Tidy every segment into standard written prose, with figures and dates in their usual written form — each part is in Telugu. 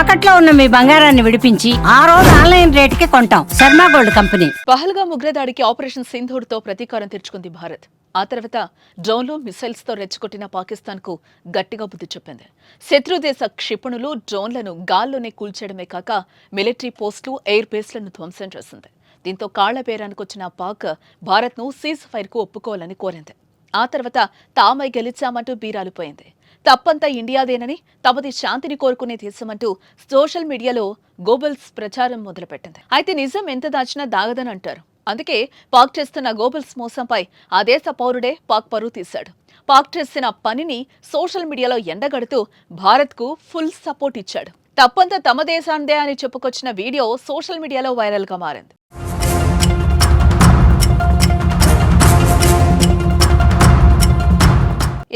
తాకట్లో ఉన్న మీ బంగారాన్ని విడిపించి ఆ రోజు ఆన్లైన్ రేటుకి కొంటాం. Sharma gold company. పహల్గామ్ ఉగ్రదాడికి ఆపరేషన్ సింధూర్ తో ప్రతీకారం తీర్చుకుంది భారత్. ఆ తర్వాత డ్రోన్లు, మిసైల్స్ తో రెచ్చగొట్టిన పాకిస్తాన్ కు గట్టిగా బుద్ధి చెప్పింది. శత్రుదేశ క్షిపణులు, డ్రోన్లను గాల్లోనే కూల్చేయడమే కాక మిలిటరీ పోస్టులు, ఎయిర్ బేస్లను ధ్వంసం చేసింది. దీంతో కాళ్లబేరానికి వచ్చిన పాక్ భారత్ ను సీజ్ ఫైర్ కు ఒప్పుకోవాలని కోరింది. ఆ తర్వాత తామై గెలిచామంటూ బీరాలిపోయింది. తప్పంతా ఇండియాదేనని, తమది శాంతిని కోరుకునే దేశమంటూ సోషల్ మీడియాలో గోబల్స్ ప్రచారం మొదలుపెట్టింది. అయితే నిజం ఎంత దాచినా దాగదని అంటారు. అందుకే పాక్ చేస్తున్న గోబల్స్ మోసంపై ఆ దేశ పౌరుడే పాక్ పరువు తీశాడు. పాక్ చేసిన పనిని సోషల్ మీడియాలో ఎండగడుతూ భారత్ కు ఫుల్ సపోర్ట్ ఇచ్చాడు. తప్పంతా తమ దేశాందే అని చెప్పుకొచ్చిన వీడియో సోషల్ మీడియాలో వైరల్ గా మారింది.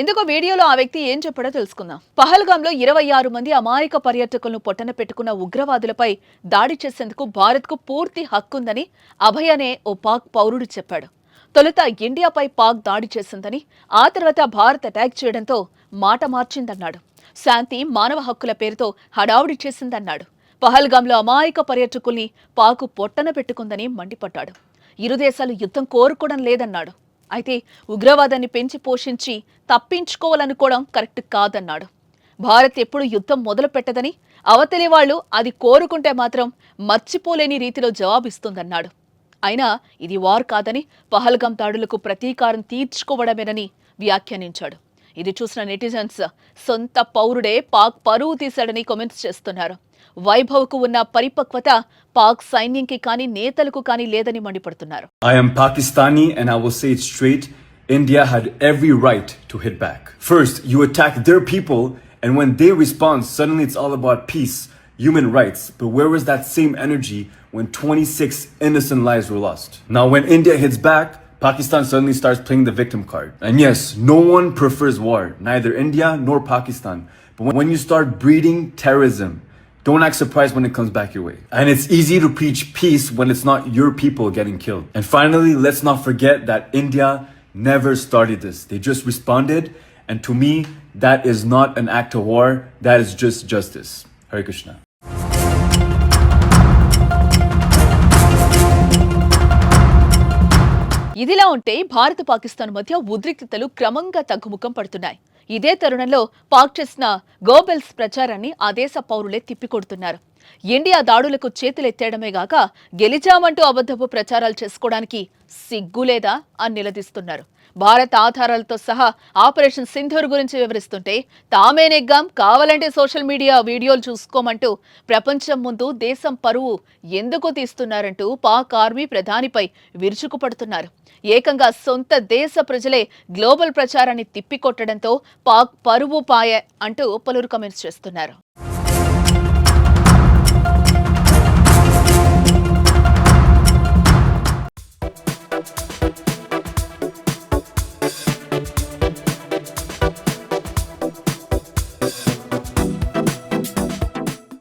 ఇందుకు వీడియోలో ఆ వ్యక్తి ఏం చెప్పాడో తెలుసుకుందాం. పహల్గామ్ లో 26 మంది అమాయక పర్యాటకులను పొట్టన పెట్టుకున్న ఉగ్రవాదులపై దాడి చేసేందుకు భారత్ కు పూర్తి హక్కుందని అభయ్ అనే ఓ పాక్ పౌరుడు చెప్పాడు. తొలుత ఇండియాపై పాక్ దాడి చేసిందని, ఆ తర్వాత భారత్ అటాక్ చేయడంతో మాట మార్చిందన్నాడు. శాంతి, మానవ హక్కుల పేరుతో హడావుడి చేసిందన్నాడు. పహల్గామ్లో అమాయక పర్యాటకుల్ని పాక్ పొట్టన పెట్టుకుందని మండిపడ్డాడు. ఇరు దేశాలు యుద్ధం కోరుకోవడం లేదన్నాడు. అయితే ఉగ్రవాదాన్ని పెంచి పోషించి తప్పించుకోవాలనుకోవడం కరెక్ట్ కాదన్నాడు. భారత్ ఎప్పుడు యుద్ధం మొదలు పెట్టదని, అవతలి వాళ్లు అది కోరుకుంటే మాత్రం మర్చిపోలేని రీతిలో జవాబిస్తుందన్నాడు. అయినా ఇది వార్ కాదని, పహల్గామ్ దాడులకు ప్రతీకారం తీర్చుకోవడమేనని వ్యాఖ్యానించాడు. ఇది చూసిన నెటిజన్స్ సొంత పౌరుడే పాక్ పరువు తీశాడని కామెంట్స్ చేస్తున్నారు. వైభవ్కు ఉన్న పరిపక్వత పాక్ సైన్యంకి కానీ నేతలకు కానీ లేదని మండిపడుతున్నారు. I am Pakistani and I will say it straight. India had every right to hit back. First, you attack their people and when they respond, suddenly it's all about peace, human rights. But where was that same energy when 26 innocent lives were lost? Now when India hits back, Pakistan suddenly starts playing the victim card. And yes, no one prefers war, neither India nor Pakistan. But when you start breeding terrorism, don't act surprised when it comes back your way. And it's easy to preach peace when it's not your people getting killed. And finally, let's not forget that India never started this. They just responded. And to me, that is not an act of war. That is just justice. Hare Krishna. ఇదిలా ఉంటే భారత్, పాకిస్తాన్ మధ్య ఉద్రిక్తతలు క్రమంగా తగ్గుముఖం పడుతున్నాయి. ఇదే తరుణంలో పాక్ చేసిన గోబెల్స్ ప్రచారాన్ని ఆ దేశ పౌరులే తిప్పికొడుతున్నారు. ఇండియా దాడులకు చేతులెత్తేయడమే గాక గెలిచామంటూ అబద్ధపు ప్రచారాలు చేసుకోవడానికి సిగ్గులేదా అని నిలదీస్తున్నారు. భారత్ ఆధారాలతో సహా ఆపరేషన్ సింధూర్ గురించి వివరిస్తుంటే తామే నెగ్గాం, కావాలంటే సోషల్ మీడియా వీడియోలు చూసుకోమంటూ ప్రపంచం ముందు దేశం పరువు ఎందుకు తీస్తున్నారంటూ పాక్ ఆర్మీ ప్రధానిపై విరుచుకుపడుతున్నారు. ఏకంగా సొంత దేశ ప్రజలే గ్లోబల్ ప్రచారాన్ని తిప్పికొట్టడంతో పాక్ పరువు పాయ అంటూ పలువురు కామెంట్స్ చేస్తున్నారు.